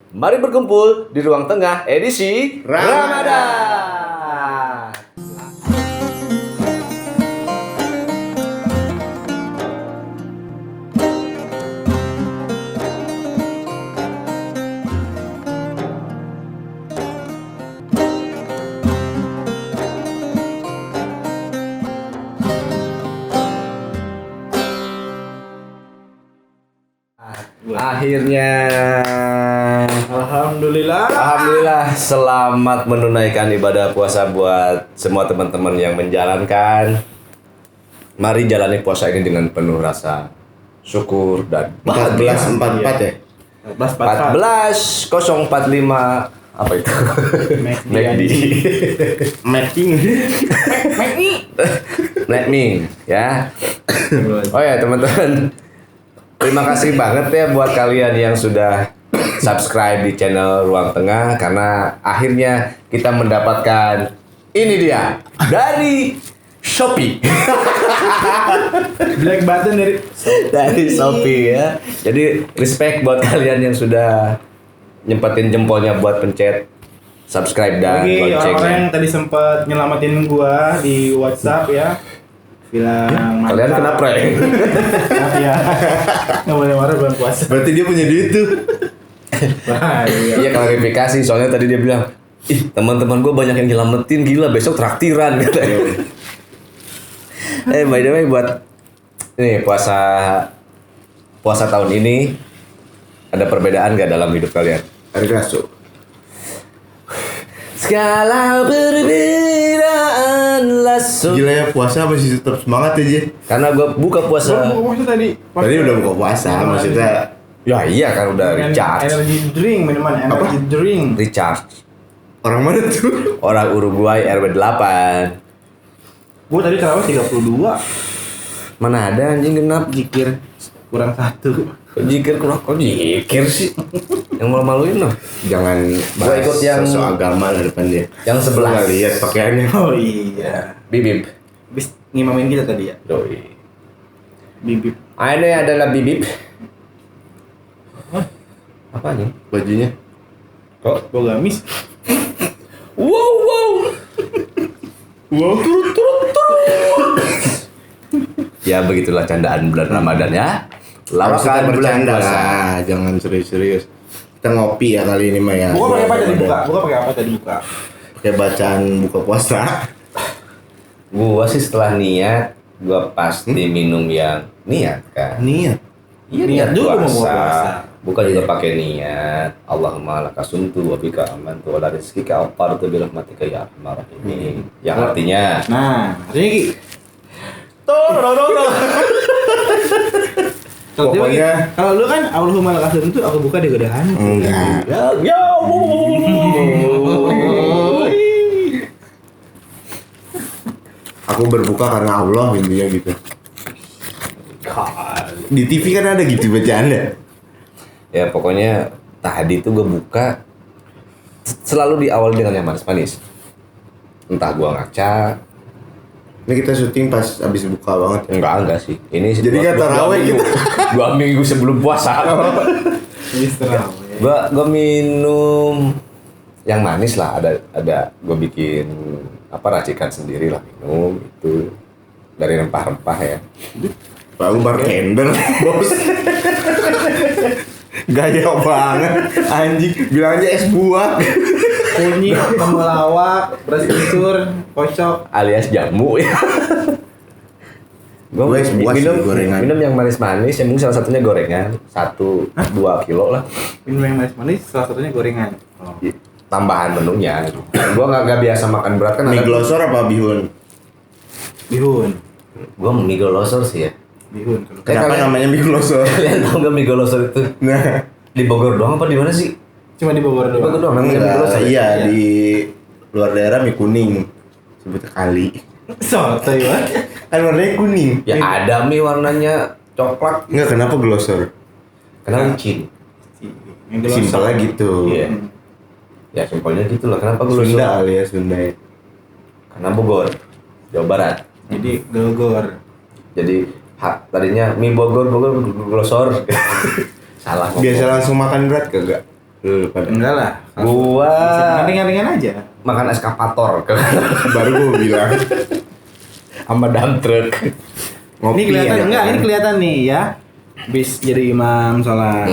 Mari berkumpul di ruang tengah edisi Ramadan. Akhirnya Alhamdulillah selamat menunaikan ibadah puasa buat semua teman-teman yang menjalankan. Mari jalani puasa ini dengan penuh rasa syukur dan bahagia. 14.44 ya? 14.045 apa itu? McD. Netming ya. Oh ya teman-teman, terima kasih banget ya buat kalian yang sudah subscribe di channel Ruang Tengah, karena akhirnya kita mendapatkan ini dia dari Shopee. Black button Dari Shopee ya. Jadi respect buat kalian yang sudah nyempetin jempolnya buat pencet subscribe dan Bagi orang-orang loncengnya. yang tadi sempat nyelamatin gua di WhatsApp ya, bilang Kalian kena prank. Maaf ya, nggak boleh marah bulan puasa. Berarti dia punya duit tuh. Iya, klarifikasi, soalnya tadi dia bilang, ih teman-teman gue banyak yang nyelamatin, gila besok traktiran katanya. By the way, buat ini puasa tahun ini ada perbedaan gak dalam hidup kalian? Hari Rasul. Segala perbedaan langsung. Gila ya, puasa masih tetap semangat aja. Karena gue buka puasa. Gua puasa tadi. Tadi udah buka puasa, maksudnya Ya iya kan udah recharge. Energy drink, minuman energy drink. Recharge. orang mana tuh? Orang Uruguay RW 8. Gua tadi terawih 32. Mana ada anjing genap. Jikir kurang 1. Jikir kurang, kok jikir sih? Yang malu-maluin loh. Jangan Gua ikut yang soal agama lah depan dia. Yang 11. Nggak lihat pakaiannya. Oh iya. Bibib. Habis ngimamin kita tadi ya. Doi. Bibip. Ini adalah bibib. Apa nih? Bajunya. Kok? Gua gamis. Wow. Turut. Ya begitulah candaan bulan Ramadan ya. Lawakan bulan bercanda puasa. lah, jangan serius-serius. Kita ngopi ya kali ini mah ya. Gua pakai apa tadi buka? Gua pakai apa tadi buka? Kayak bacaan buka puasa. Gua sih setelah niat, gua pasti minum yang niat kan. Niat. Iya Niat dulu mau buka puasa. Bukan juga pakai niat. Allahumma lakasuntu wa bika amantu wa la rizqika aqartu bi rahmatika ya arhamar rahimin. Yang artinya Nah, artinya Ki. Pokoknya- kalau lu kan Allahumma lakasum itu aku buka di godahan. Enggak. ya Aku berbuka karena Allah intinya gitu. Di TV kan ada gitu bacaannya. Ya pokoknya tadi tuh gue buka selalu diawali dengan yang manis-manis. Entah gua ngaca, Ini kita syuting pas abis buka banget ya. enggak sih. Ini Jadi nggak taraweh minggu, 2 minggu sebelum puasa. Gua minum yang manis lah, ada gua bikin racikan sendiri lah, minum itu dari rempah-rempah ya. Pak Umar bartender, bos. Gaya banget, anjing. Bilang aja es buah. Kunyit, temulawak, beras kencur, kocok. Alias jamu ya. Gua Gua es buah sih, gorengan. minum yang manis-manis, yang mungkin salah satunya gorengan 1-2 kilo lah. Minum yang manis-manis, salah satunya gorengan. Oh. Tambahan menunya. Gua nggak biasa makan berat kan. Mie glosor apa bihun? Bihun. Gua mie glosor sih ya. Bihun. Kenapa kalian- namanya mie glosor? Kalian tahu nggak mie glosor itu Nah, di Bogor doang apa di mana sih? Cuma di Bogor Di Bogor doang. doang namanya mie glosor. iya di luar daerah mie kuning. Sebutnya kali. Soto ya. Kan warnanya kuning. Ya ada mie warnanya coklat. Enggak, kenapa glosor? Kenapa licin? Simpelnya gitu. Iya. Ya simpelnya gitu lah. Kenapa glosor? Sunda kali ya, Sunda ya. Karena Bogor, Jawa Barat. Jadi Bogor. Jadi tadinya mie Bogor glosor. Salah. Biasa langsung makan berat kagak? Lu pada Enggak lah. Gua Ringan-ringan aja. makan eskapator baru gua bilang sama dump truck. Ini kelihatan aja. enggak? Ini kelihatan nih ya. Habis jadi imam sholat.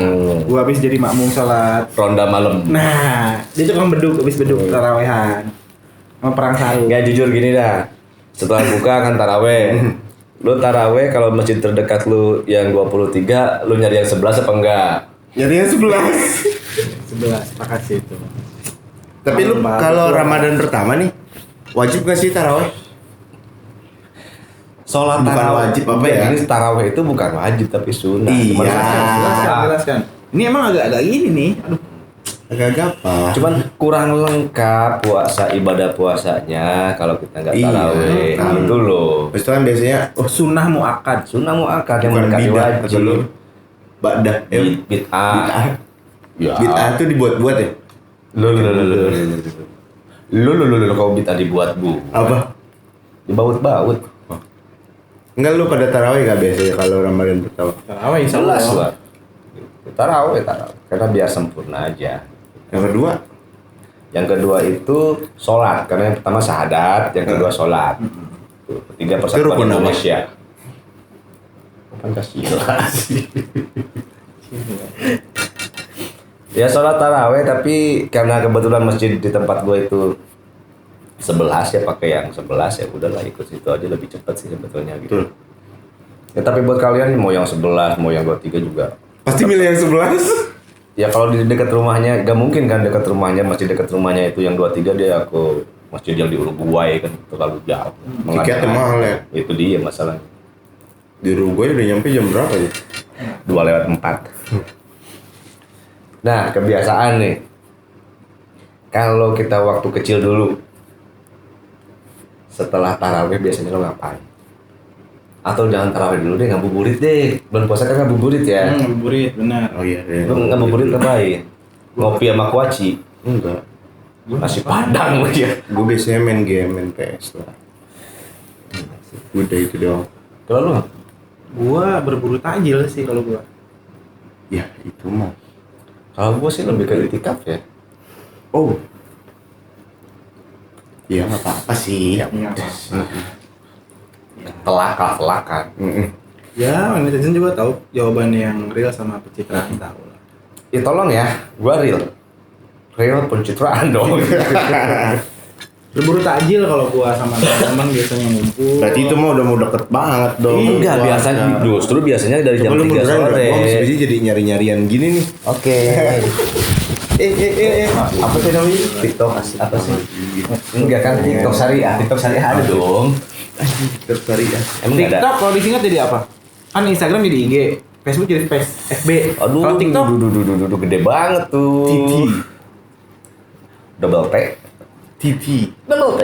Gua habis jadi makmum sholat. Ronda malam. Nah, dia tukang beduk, habis beduk tarawehan. Sama perang sarung. Nggak jujur gini dah. Setelah buka kan taraweh. Lu taraweh kalau masjid terdekat lu yang 23, lu nyari yang 11 apa enggak? Nyari yang 11. 11, sepakat sih itu. Tapi lu Malam kalau baru. Ramadan pertama nih wajib gak sih taraweh? Sholat Bukan taraweh. wajib apa ya? Ini taraweh itu bukan wajib tapi sunnah. Iya. Cuman Jelaskan. Ini emang agak gini nih. Aduh. Agak apa? Cuman kurang lengkap ibadah puasanya kalau kita nggak Iya. taraweh. Gitu loh. Terus itu kan biasanya Sunnah muakkad. Sunnah muakkad yang bukan mendekati bidah wajib. atau lu ba'dah. Bid'ah. Bid'ah. Ya. Bid'ah tuh dibuat-buat ya? Lu kalau bid'ah dibuat bu. Apa? Dibaut-baut. Enggak, lu pada taraweh gak biasanya kalau Ramadan pertama? Tarawih Jelas lah. Taraweh. Karena biar sempurna aja. Yang kedua, Yang kedua itu sholat, karena yang pertama syahadat, yang kedua sholat. Tuh, ketiga Itu persatuan rukun apa? Indonesia. Pancasila. Ya sholat taraweh, tapi karena kebetulan masjid di tempat gue itu 11 ya, pakai yang 11 ya udahlah ikut situ aja lebih cepat sih sebetulnya gitu. betul. Ya tapi buat kalian mau yang 11, mau yang 23 juga. Pasti milih yang 11. Ya kalau di dekat rumahnya, gak mungkin kan dekat rumahnya, masjid dekat rumahnya itu yang 23 dia aku masjid yang di Uruguay kan terlalu jauh. Tiketnya mahal ya. Itu dia masalahnya. Di Uruguay udah nyampe jam berapa ya? 2:04. Nah kebiasaan nih, kalau kita waktu kecil dulu, setelah tarawih biasanya lo ngapain? Atau jangan tarawih dulu deh, ngabuburit deh. Bulan puasa kan ngabuburit ya. Ngabuburit, benar. Oh iya. Lo ngabuburit ngapain? Ngopi sama kuaci? Enggak. Nasi padang lo ya. Gue biasanya main game, main PS lah. Udah itu doang. Kalau lo? Gua berburu takjil sih kalau gua. Ya itu mah. Kalau gue sih lebih ke itikaf ya. Oh. Ya nggak apa-apa sih. Iya, apa-apa. Telak-telakan. Ya, netizen juga tahu jawaban yang real sama pencitraan tahu lah. Ya tolong ya, gue real. Real pencitraan dong. Berburu takjil kalau gua sama teman-teman biasanya ngumpul. Berarti itu mah udah mau deket banget dong. Enggak, biasanya justru biasanya dari jam 3 sore. Gua bisa jadi nyari-nyarian gini nih. Oke. Apa sih namanya? TikTok apa sih? Enggak kan TikTok syariah. TikTok syariah ada dong. TikTok cari ya. Emang nggak ada? TikTok kalau disingkat jadi apa? Kan Instagram jadi IG, Facebook jadi FB. Aduh, Kalau TikTok duh, gede banget tuh. TV. Double T. TV. Double T.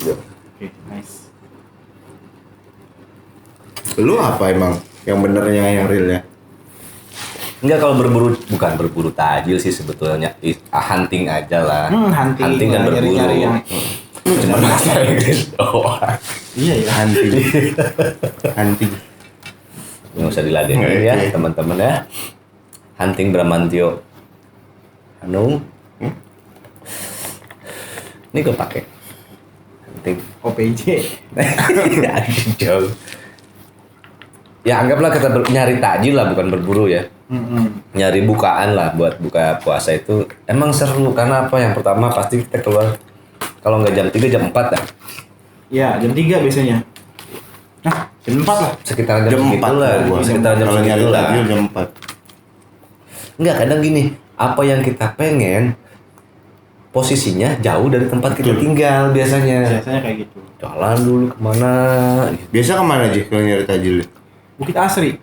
Oke, nice. Lu apa emang? Yang benernya yang realnya? Enggak, kalau berburu, bukan berburu tajil sih sebetulnya. Hunting aja lah. Hunting dan lah, berburu. nyari-nyari yang Cuma bahasa Inggris doang. iya ya. Hunting. Hunting. Nggak usah diladenin ya teman-teman ya. Hunting Bramantio. Hanung. Ini gue pakai. Hunting. OPJ. Anjing, jauh. Ya anggaplah kita nyari takjil lah, bukan berburu ya. Nyari bukaan lah buat buka puasa itu emang seru karena apa? Yang pertama pasti kita keluar kalau nggak jam 3 jam 4 ya. Ya, jam 3 biasanya. Nah, jam 4 lah. Sekitar jam Jam 4 segitu lah. lah gua. Sekitar jam Kalau nyari segitu lah. takjil jam 4. Enggak, kadang gini, apa yang kita pengen posisinya jauh dari tempat kita tinggal biasanya. Biasanya kayak gitu. Jalan dulu kemana? Biasa kemana aja kalau nyari takjil? Bukit Asri.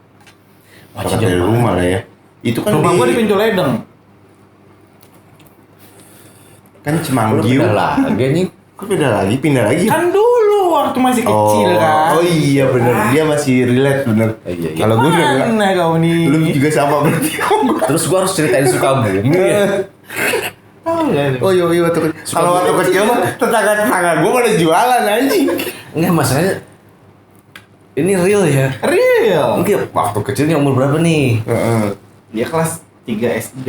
Dekat dari rumah lah ya. Itu kan Rumah gua di Pintu Ledeng. kan Lu Cemanggiu. pindah lagi nih. Kok pindah lagi? Kan dulu waktu masih kecil kan. Oh iya bener, dia masih relate bener. Iya. Kalau gue udah enggak. Mana kau nih? Lu juga sama berarti. Terus gua harus ceritain Sukabumi ya. Tahu enggak? Oh iya waktu kecil. Kalau waktu kecil mah tetangga gue pada jualan anjing. Enggak, masalahnya ini real ya. Real. Mungkin waktu kecilnya umur berapa nih? Heeh. Dia kelas 3 SD,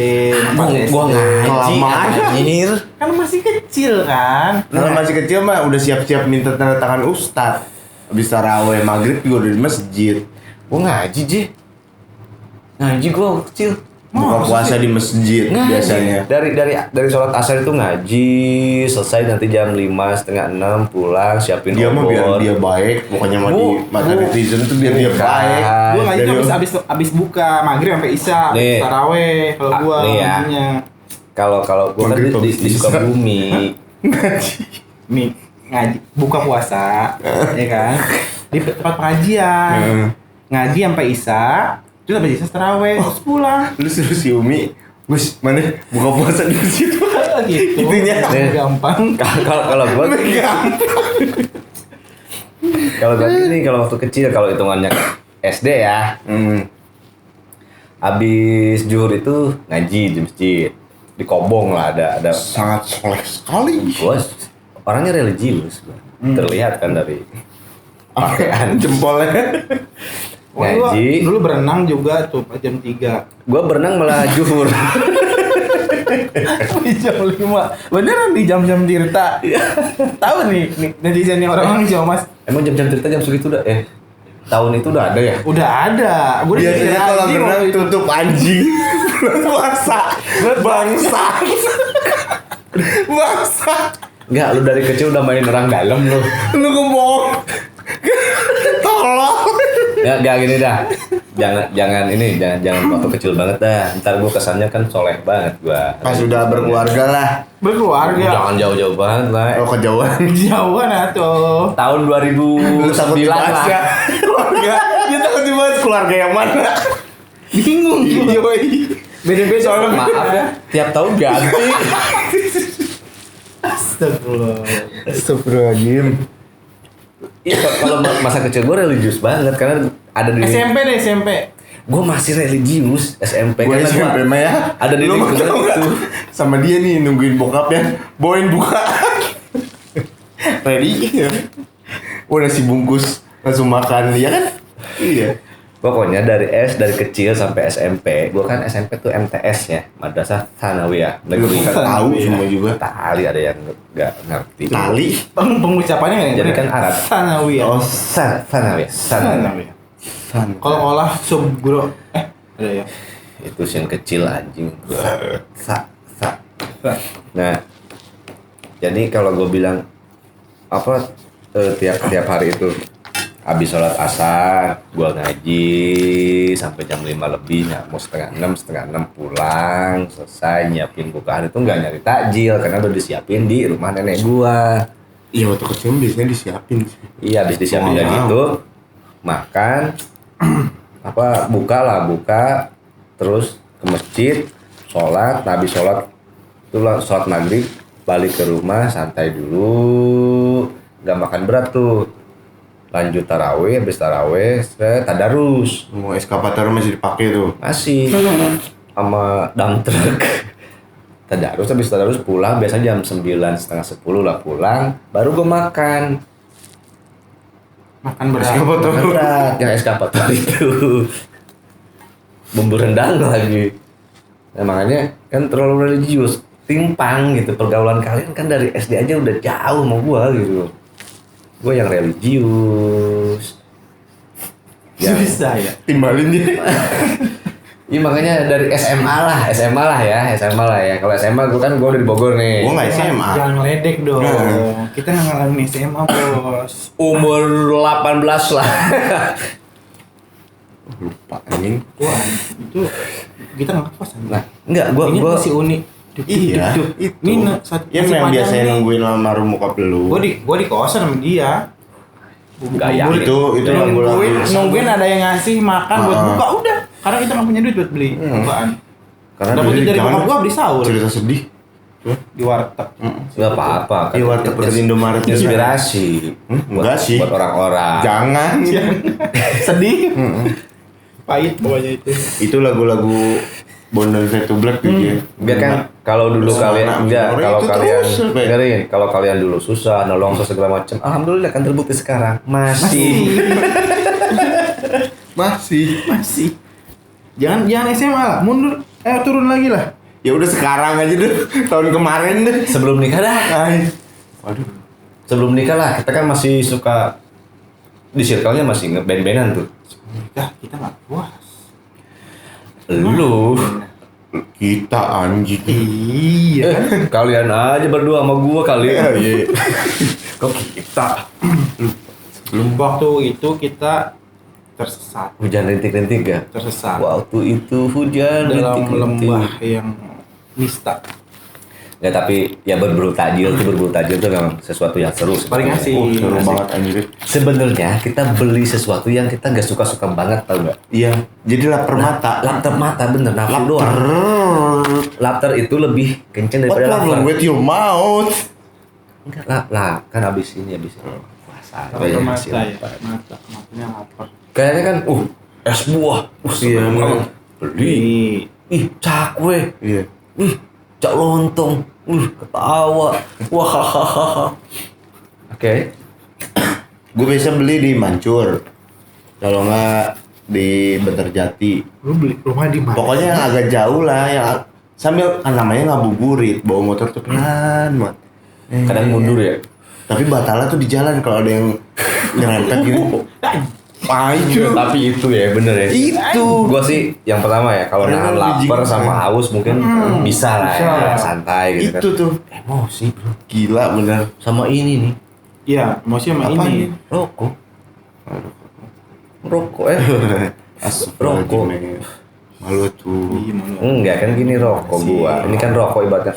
4 SD. Gua ngaji Kelamaan. anjir. Kan masih kecil kan. Kalau masih kecil mah udah siap-siap minta tanda tangan ustad. Habis taraweh maghrib juga udah di masjid. Gua ngaji, Je. Ngaji gua waktu kecil. Buka puasa di masjid Ngaji. biasanya. Dari sholat asar itu ngaji, selesai nanti jam 5, setengah 6 pulang, siapin Dia mah biar obor. dia baik, pokoknya mah di mata netizen tuh biar dia Bukan. baik. Gua ngaji Dari- tuh abis buka maghrib sampai isya, Nih. taraweh kalau gua Nih ya. ngajinya. Kalau gua kan Maghrib di habis bisa. Sukabumi. Nih ngaji buka puasa ya kan di tempat pengajian ngaji sampai isya terus sampai isya taraweh terus pulang Lu suruh si Umi, Gus, mana buka puasa di situ? gitu Itunya. gampang Kalau gua kalau gini kalau waktu kecil kalau hitungannya SD ya, habis zuhur itu ngaji di masjid. Di Kobong lah ada Sangat soleh sekali. gua orangnya religius gua. Terlihat kan dari pakaian. Jempolnya. Wah, gua Ngaji. dulu berenang juga tuh pas jam 3 Gua berenang malah zuhur. di jam 5 beneran di jam-jam Tirta tahu nih netizen yang orang-orang Jawa Mas Emang jam-jam cerita jam segitu udah tahun itu udah ada ya? udah ada gua udah Biasanya dikira kalau anjing berenang waktu itu. tutup anjing. Puasa. Bangsa. Bangsa. Enggak, lu dari kecil udah main orang dalam lu. Lu ngomong. Tolong. Ya, enggak gini dah. Jangan waktu kecil banget dah. Ntar gua kesannya kan soleh banget gua. Pas sudah berkeluarga lah. berkeluarga Jangan jauh-jauh banget lah. Oh kejauhan. jauhan atuh Tahun Lu takut 2009 dibahas lah. ya? Keluarga. Dia takut dibahas keluarga yang mana? bingung gua. Beda-beda soalnya Maaf ya, tiap tahun ganti. Astagfirullah. Astagfirullahaladzim. Iya, kalau masa kecil gua religius banget karena ada di SMP deh SMP. Gua masih religius SMP Gue karena SMP mah ya. ada di Lu mah lingkungan tau nggak? itu. Sama dia nih nungguin bokapnya bawain buka. Ready. Udah si bungkus langsung makan ya kan? Iya. Pokoknya dari kecil sampai SMP, gua kan SMP tuh MTS ya, Madrasah Tsanawiyah Lu Negeri. kan tahu semua juga. Tali ada yang nggak ngerti. Tali. Pengucapannya nggak Jadi kan Arab. Sanawiyah. Oh, Tsanawiyah. Sanawiyah. Kalau olah subgro ada ya. Itu yang kecil anjing. Sa. Nah, jadi kalau gue bilang apa tiap hari itu habis sholat asar gue ngaji sampai jam 5 lebih, mau setengah 6 pulang, selesai nyiapin bukaan itu nggak nyari takjil karena udah disiapin di rumah nenek gua. Iya waktu kecil biasanya disiapin sih. Iya, habis disiapin kayak Wow. gitu, makan, buka, terus ke masjid, sholat, habis sholat itu sholat maghrib, balik ke rumah, santai dulu, nggak makan berat tuh, lanjut taraweh, habis taraweh, tadarus, Mau eskapator masih dipakai tuh. masih sama dump truck. Habis tadarus pulang, biasanya jam 9, setengah 10 lah pulang, baru gue makan. Makan berat. Eskapator. Berat yang eskapator itu bumbu rendang lagi. Nah, makanya kan terlalu religius, timpang gitu pergaulan kalian kan dari SD aja udah jauh sama gua gitu. Gua yang religius. Bisa ya. Timbalin dia. Iya makanya dari SMA lah ya. Kalau SMA gua udah di Bogor nih. Gua nggak SMA. Jangan ngeledek dong. Kita nggak ngalamin SMA bos. Umur 18 lah. Lupa anjing. Wah itu kita nggak pas. Nah, enggak Ini gua si Uni. Iya, Duk. itu. Ini Ya yang biasanya nungguin almarhum bokap lu. Gua di kosan sama dia. Nggak yakin. Itu lagu-lagu. Nungguin ada yang ngasih makan buat buka udah. Karena kita nggak punya duit buat beli bukaan. Karena Dapetnya dulu dari jangan bokap gua beli sahur cerita sedih. di warteg. Enggak apa-apa kan. Di warteg dekat Indomaret. Inspirasi. Enggak sih. Buat orang-orang. Jangan. Sedih. Pahit pokoknya itu. Itu lagu-lagu Bondol Fade to Black gitu ya. Biar kan kalau dulu Suara kalian enggak, orang kalau itu kalian terus, Be. dengerin, kalau kalian dulu susah, nolong segala macam, alhamdulillah kan terbukti sekarang masih. Masih. Masih. Jangan SMA lah, mundur Turun lagi lah. Ya udah sekarang aja deh, tahun kemarin deh. Sebelum nikah dah. Ay. Waduh. Sebelum nikah lah, kita kan masih suka di circle-nya masih ngeband-bandan tuh. Nikah kita nggak puas. Lu Kita anjing. Iya. kalian aja berdua sama gua kali. Iya. Kok kita Sebelum waktu itu kita tersesat. hujan rintik-rintik ya? Tersesat. Waktu itu hujan Dalam rintik-rintik. lembah yang nista. Ya tapi ya berburu tajil tuh memang sesuatu yang seru. Paling asik. Seru Asik. banget anjir. Sebenarnya kita beli sesuatu yang kita nggak suka-suka banget, tau nggak? Iya, jadi lapar mata. Lapter mata bener, nafsu Lapar. doang. Lapter itu lebih kenceng What daripada problem lapar. with your mouth? Enggak lah, kan abis ini puasa. Kalau Ya, mata masih ya, lapar. matanya lapar. Kayaknya kan, es buah, Iya, seneng banget. Beli, ih cakwe, Iya. ih cak lontong, ketawa, wah. Oke. Gue biasa beli di Mancur. Kalau nggak di Bantarjati. Lu beli rumah di mana? Pokoknya yang agak jauh lah, yang sambil kan namanya ngabuburit, bawa motor tuh pelan banget. Kadang mundur ya. Tapi batalnya tuh di jalan kalau ada yang nyerempet gitu. Maju. Tapi itu ya bener ya. Itu. Gua sih yang pertama ya kalau Padahal nahan lebih lapar jijik. sama haus mungkin bisa lah ya, bisa. santai gitu Itu kan. tuh Emosi bro. gila bener. Sama ini nih, Iya, mau sama Apa ini. nih? rokok. Rokok Astagfirullahaladzim, Rokok. men. Malu tuh. Iya, mau lu. Enggak kan gini rokok gua. Ini kan rokok ibaratnya.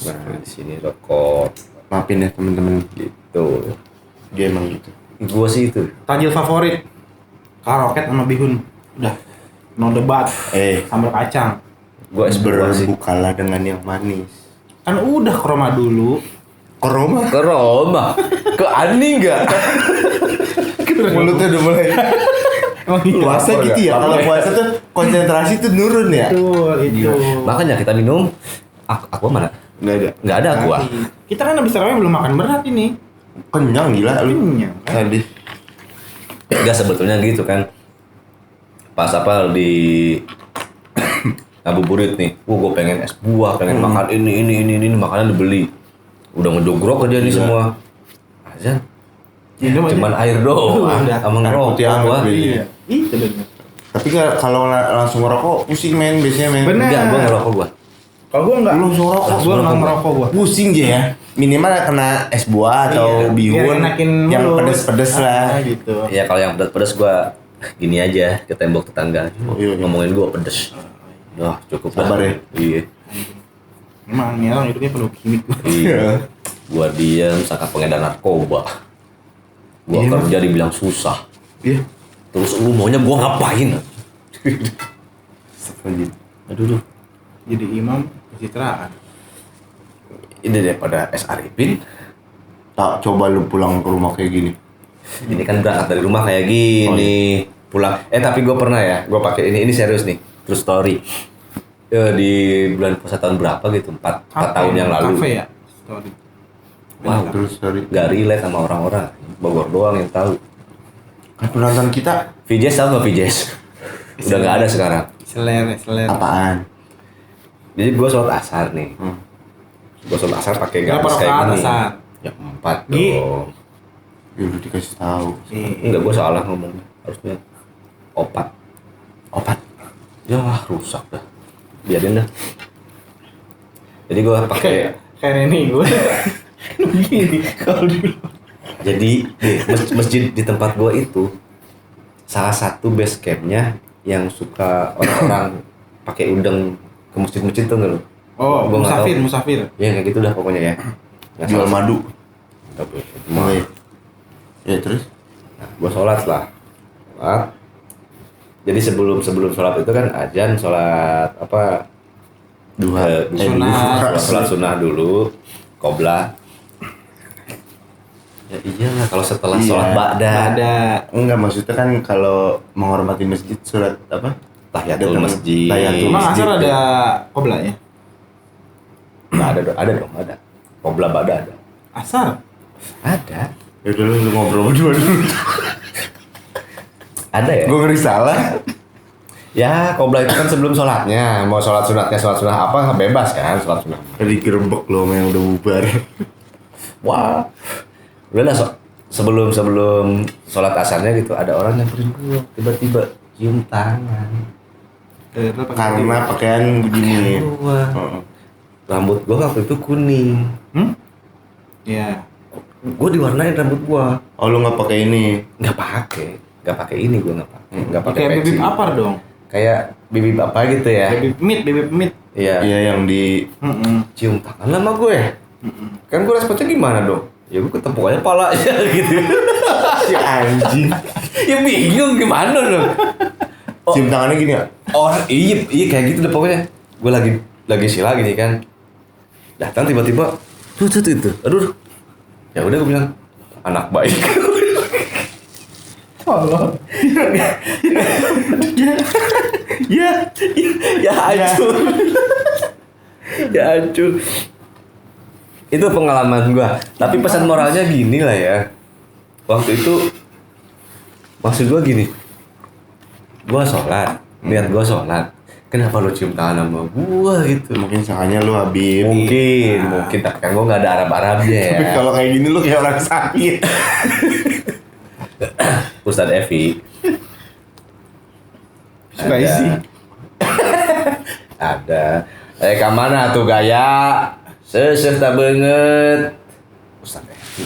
Nah, di sini rokok Maafin ya temen-temen. gitu. Dia emang gitu. Gua sih itu. Tajil favorit. Karoket sama bihun. Udah. No debat. Sambal kacang. Gua es buah sih. Berbukalah dengan yang manis. Kan udah kroma dulu. Koroma. Ke Roma. Ke Ani enggak? Mulutnya udah mulai puasa Lapar gitu nggak? ya. Kalau puasa tuh konsentrasi tuh nurun ya. Betul, itu. Makanya kita minum aku mana? Nggak ada. Enggak ada aqua. Kita kan habis tarawih belum makan berat ini. Kenyang gila lu. Kenyang, kan? Tadi. Enggak sebetulnya gitu kan. Pas apa di ngabuburit nih. Gue pengen es buah, pengen makan ini makanan dibeli. Udah ngejogrok aja nih Iya. semua. Azan. Minum aja. Cuman air doang Udah. sama Air ngerokok putih hangat gua. beli. Iya. Itu bener. Tapi kalau langsung ngerokok pusing men biasanya men. Bener. Enggak, gua ngerokok gua. Kalau gua enggak. Lu langsung ngerokok. Gua enggak ngerokok gua. Pusing aja ya. Minimal kena es buah atau Iya, bihun biar enakin yang mulut. pedes-pedes lah. Gitu. Ya kalau yang pedas-pedas gua gini aja ke tembok tetangga. Iya. Ngomongin gua pedes. Wah, cukup Sabar dah. ya. Iya. Emang nih orang hidupnya penuh kimik. Iya. Gua diam sangka pengedar narkoba. Gua Iya, kerja dibilang susah. Iya. Terus lu maunya gua ngapain? Anjir. Aduh. Jadi imam pencitraan. Ini daripada S. Arifin. Tak coba lu pulang ke rumah kayak gini. Ini kan berangkat dari rumah kayak gini. Pulang. Tapi gue pernah ya. Gue pakai ini serius nih. True story. Di bulan puasa tahun berapa gitu? 4 tahun yang lalu. Kafe ya? Story. Wow. Terus sorry. Gak relate sama orang-orang. Bogor doang yang tahu. Kan penonton kita Vijes tahu nggak Vijes? Udah nggak ada sekarang. Seler. apaan? Jadi gue sholat asar nih. Gue sholat asar pakai Berapa garis kayak rakaat gini. asar? Ya 4 Gi. dong. Ya udah dikasih tahu. Enggak, gue salah ngomongnya. Harusnya opat. Ya rusak dah. Biarin dah. Jadi gue pakai. Kayak ini gue. Begini kalau dulu. Jadi masjid di tempat gue itu salah satu base campnya yang suka orang-orang pakai udang ke masjid-masjid tuh nggak lo? Oh, Gua nggak tahu. musafir. Ya kayak gitu dah pokoknya ya. Nggak Jual salah. madu. Tapi Oh, iya. Ya terus? Nah, gue sholat lah. Sholat. Jadi sebelum sholat itu kan azan sholat apa? Duha. Sunat. Sholat sunnah dulu. Qoblah. Ya iyalah kalau setelah Iya. sholat ba'da. Ada. Enggak, maksudnya kan kalau menghormati masjid surat apa? Tahiyatul Ada masjid. tahiyatul Emang masjid. asal ada qoblanya? Nah, ada dong. Qoblah ba'da ada. Asal. Ada. Ya udah lu ngobrol berdua dulu. Ada ya? Gue ngeri salah. Ya, qoblah itu kan sebelum sholatnya. Mau sholat sunatnya sholat sunat apa bebas kan sholat sunat. Tadi gerbek lo yang udah bubar. Wah, udah lah sebelum sholat asarnya gitu ada orang nyamperin gua tiba-tiba cium tangan. Karena pakaian begini. Wah, rambut gua waktu itu kuning. Iya. Gua diwarnain rambut gua. Oh lu nggak pakai ini? Nggak pakai ini gua nggak pakai Kayak peci. bibip apar dong. Kayak bibip apa gitu ya? Bibip mit. Iya. Iya yang di Cium tangan sama gue. Kan gue responsnya gimana dong? Ya gue ketepuk aja palanya gitu. si anjing. Ya bingung gimana dong? Cium tangannya gini nggak? Iya kayak gitu deh pokoknya. Gue lagi sila gini kan. Datang tiba-tiba tuh itu. Aduh. Ya udah gue bilang anak baik. Allah. Ya hancur. Ya hancur. Itu pengalaman gua. Tapi pesan moralnya gini lah ya. Waktu itu maksud gua gini. Gua sholat, niat gua sholat. Kenapa lu cium tangan sama gua gitu? Mungkin sangkanya lu Habib. Mungkin. Tapi kan gua nggak ada Arab-Arabnya ya. Tapi kalau kayak gini lu kayak orang sakit. Ustadz Evi. Spicy. Ada. Kemana tuh gaya? Seseh tak banget. Ustadz Evi.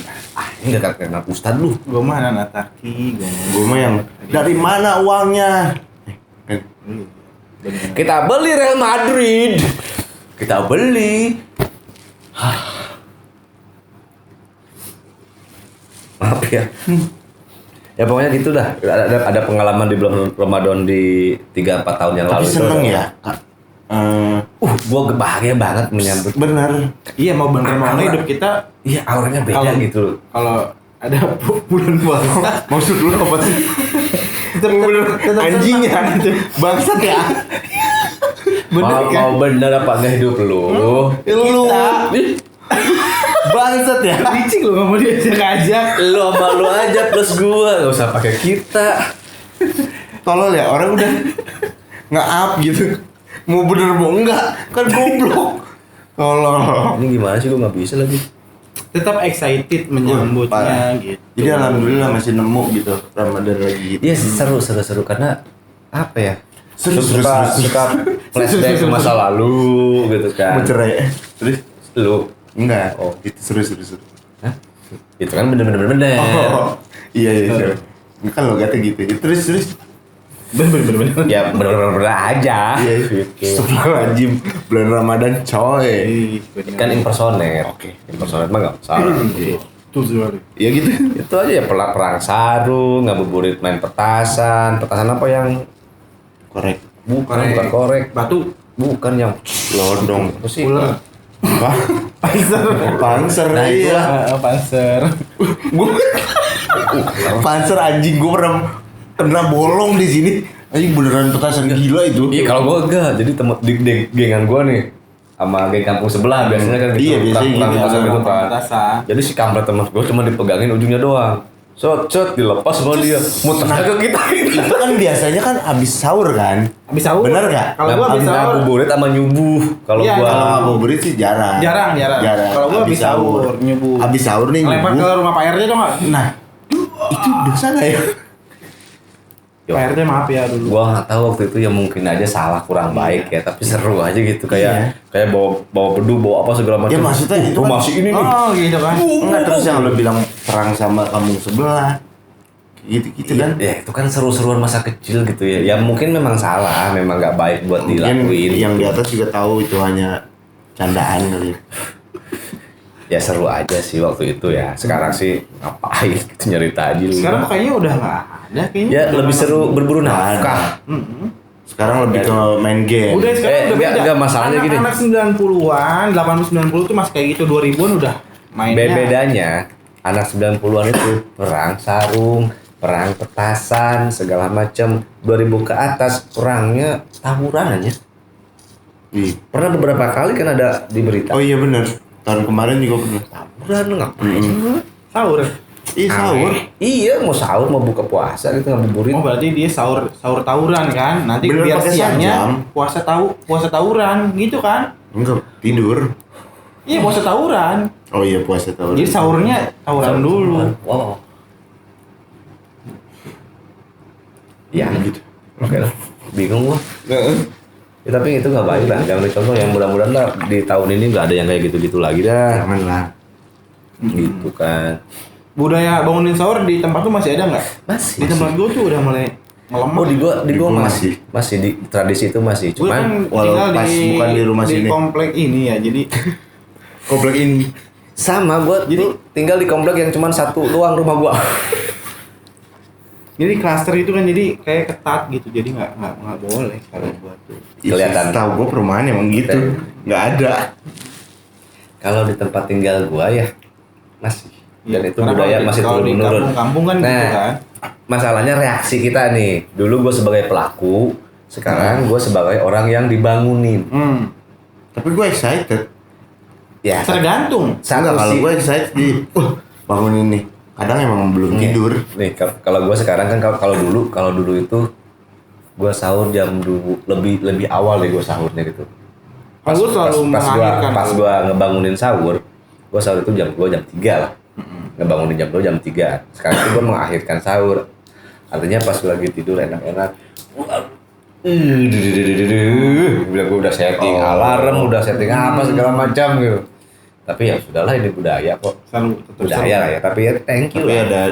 Ini dekat kenal Ustadz lu. Gue mah anak taki. Gue mah yang dari mana uangnya? Kita beli Real Madrid. Kita beli. Maaf ya. Ya pokoknya gitu dah. Ada pengalaman di bulan Ramadan di 3-4 tahun yang Tapi lalu. seneng ya. Gua bahagia banget menyambut. Bener. Iya mau bener-bener hidup kita. Iya auranya beda Kalau- gitu. Kalau ada bulan puasa. Maksud lu apa sih? tetap Anjingnya. Bangsat ya. Mau bener apa enggak hidup lu? Lu. Ih, Bangsat ya. Licik lu nggak mau diajak-ajak. lu sama lu aja plus gua, enggak usah pakai kita. Tolol ya orang udah nge-up gitu. Mau bener mau enggak kan goblok. Tolol. Ini gimana sih gua nggak bisa lagi. Tetap excited menyambutnya Parah. gitu. Jadi alhamdulillah masih nemu gitu Ramadan lagi gitu. Iya seru karena apa ya? Seru. Suka flashback ke masa lalu gitu kan. Mau cerai. Terus Lu enggak. Oh. Itu seru. Hah? Itu kan bener. Oh. Iya. Kan lo kata gitu. Terus. Bener. Ya bener aja. Iya. Gitu. Astagfirullahaladzim. Bulan Ramadan coy. Kan impersonate. Oke. Impersonate mah nggak masalah. Tuh sekali. Ya gitu. Itu aja ya perang sarung, ngabuburit main petasan. Petasan apa yang Korek. bukan korek, Batu. bukan yang Lodong. apa sih? Ular. Apa? Panser. Panser Nah, iya. Panser. Gue Panser anjing gue pernah kena bolong di sini. Anjing beneran petasan gila itu. Iya kalau gua enggak, jadi di gengan gua nih sama geng kampung sebelah biasanya kan gitu. Iya, biasanya perang gitu. petasan gitu kan. Petasan. Jadi si kampret teman gua cuma dipegangin ujungnya doang. Shot dilepas sama dia. Muternya ke kita. Itu kan biasanya kan abis sahur kan. Habis sahur. Bener nggak? Kalau gua habis sahur. ngabuburit sama nyubuh. Kalau Iya, gua Kalau ngabuburit sih jarang. Jarang. Kalau gua habis sahur nyubuh. Abis sahur nih Lempar ke nyubuh. rumah Pak RT dong nggak? Nah, itu dosa nggak ya? Pak RT maaf ya dulu. gua nggak tahu waktu itu ya mungkin aja salah kurang baik ya, tapi seru aja gitu kayak bawa bedu, bawa apa segala macam. Ya maksudnya itu kan- masih ini nih. Oh gitu kan. Enggak terus yang lo bilang perang sama kampung sebelah. Gitu kan. Ya itu kan seru-seruan masa kecil gitu ya. Ya mungkin memang salah, memang nggak baik buat Mungkin dilakuin. yang di atas juga tahu itu hanya candaan kali. Ya seru aja sih waktu itu ya. Sekarang sih ngapain gitu nyari tajil. Sekarang kayaknya udah nggak ada kayaknya. ya Udah lebih nggak- seru berburu Nggak nafkah. Sekarang lebih ke main game. Udah sekarang udah beda. enggak, masalahnya gini. Anak 90-an, 80-90 tuh masih kayak gitu, 2000-an udah mainnya. Bedanya anak 90-an itu perang sarung, perang petasan, segala macam. 2000 ke atas perangnya tawuran aja. Ih. Pernah beberapa kali kan ada di berita. Oh iya bener. Tahun kemarin juga pernah. Tawuran ngapain? Sahur. Iya sahur. Iya, mau sahur mau buka puasa gitu ngabuburit. Oh berarti dia sahur tawuran kan? Nanti Bener, biar pakai siangnya jam. puasa tawuran gitu kan? Enggak, tidur. Iya puasa tawuran. Oh iya puasa tawuran. Jadi sahurnya tawuran dulu. Wow. Ya gitu. oke lah. Bingung gua. Heeh. Ya, tapi itu nggak baik lah. Jangan dicontoh. Yang mudah-mudahan lah di tahun ini nggak ada yang kayak gitu-gitu lagi dah. Jangan lah. Gitu kan. Budaya bangunin sahur di tempat tuh masih ada nggak? Masih. Di tempat gua tuh udah mulai ngelemah. Oh di gua Di gua masih di tradisi itu masih. Gua kan Cuman walau tinggal pas bukan di rumah sini. komplek ini ya, jadi Komplek ini. sama gua Jadi- tuh tinggal di komplek yang cuman satu doang rumah gua. jadi klaster itu kan jadi kayak ketat gitu, jadi nggak boleh kalau buat tuh. Kelihatan. Tahu gua perumahan emang gitu. Nggak ada. Kalau di tempat tinggal gua ya masih. Dan Iya, itu karena budaya kalau masih kalau turun di menurun. kampung-kampung kan gitu kan. Masalahnya reaksi kita nih. Dulu gue sebagai pelaku, sekarang gue sebagai orang yang dibangunin. Tapi gua excited. Ya, Tergantung. Enggak, kalau gua excited bangun ini. Kadang emang belum tidur. Nih, kalau gue sekarang kan kalau dulu itu gue sahur jam lebih awal deh gue sahurnya gitu. Kalau gue selalu mengakhirkan. Pas gue ngebangunin sahur, gue sahur itu jam 3 lah. Ngebangunin jam 2 jam 3. Sekarang itu gue mengakhirkan sahur. Artinya pas gue lagi tidur enak-enak. Bilang gue udah setting alarm, udah setting apa segala macam gitu. Tapi ya sudahlah, ini budaya kok. Selalu tetap Budaya lah ya, tapi ya thank you Tapi lah. ada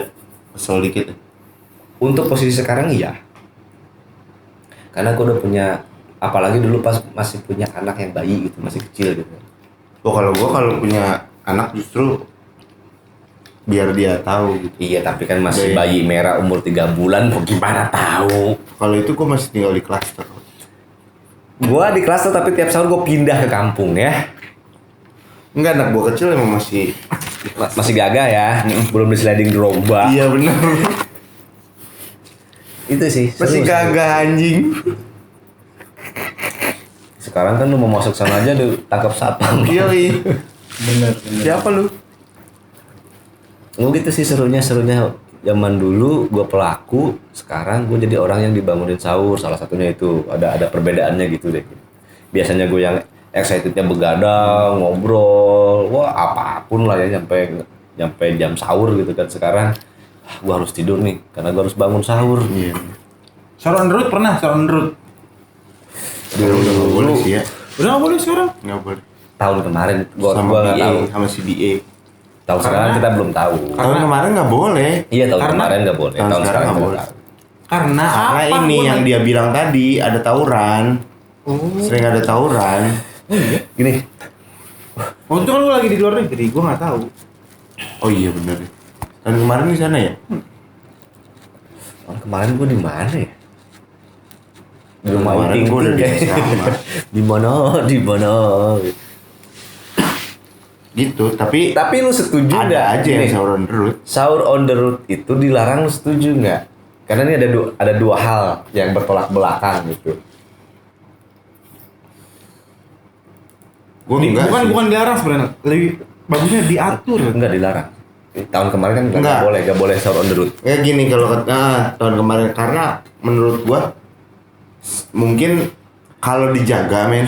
kesel dikit. Untuk posisi sekarang iya. Karena gue udah punya, apalagi dulu pas masih punya anak yang bayi gitu, masih kecil gitu. Oh kalau punya anak justru biar dia tahu gitu. Iya, tapi kan masih Iya. bayi merah umur 3 bulan, mau gimana tahu. Kalau itu gua masih tinggal di klaster. Gua di kelas tuh, tapi tiap sahur gue pindah ke kampung ya. Enggak, anak gua kecil emang masih. Masih gagah ya, belum di sliding gerobak. Iya benar. Itu sih. Masih seru. gagah anjing. Sekarang kan lu mau masuk sana aja ditangkap satpam. Iya. bener. Siapa lu? Gue gitu sih serunya zaman dulu gue pelaku, sekarang gue jadi orang yang dibangunin sahur. Salah satunya itu ada perbedaannya gitu deh. Biasanya gue yang excitednya begadang, ngobrol, wah apapun lah ya nyampe jam sahur gitu kan. Sekarang gue harus tidur nih karena gue harus bangun sahur. Iya. Sahur on the road pernah sahur on the road. Udah nggak boleh sih ya. Udah nggak boleh sekarang. Nggak boleh. Tahun kemarin gue Sama nggak tahu. BA, sama CBA. Tahun sekarang kita belum tahu. Tahun kemarin nggak boleh. Iya, tahun Karena- kemarin nggak boleh. tahun Tahun sekarang sekarang nggak kita boleh. tahu. Karena Karena apa? ini Gua yang nanya. dia bilang tadi ada tawuran. Oh. Sering ada tawuran. Gini, Waktu itu kan gue lagi di luar negeri, gue nggak tahu. Oh iya benar. Tahun kemarin di sana ya? tahun kemarin gue di mana ya? Di rumah Kemarin Ting gua udah Ting di ya. asrama. Di mana? Gitu, tapi Tapi lu setuju ada nggak? aja yang Gini, sahur on the road. sahur on the road itu dilarang, lu setuju nggak? Karena ini ada dua hal yang bertolak belakang gitu. Gue enggak sih. Bukan dilarang sebenarnya, lebih bagusnya diatur. Enggak dilarang. Tahun kemarin kan Nggak. nggak boleh sahur on the road. Ya gini kalau tahun kemarin karena menurut gua mungkin kalau dijaga men.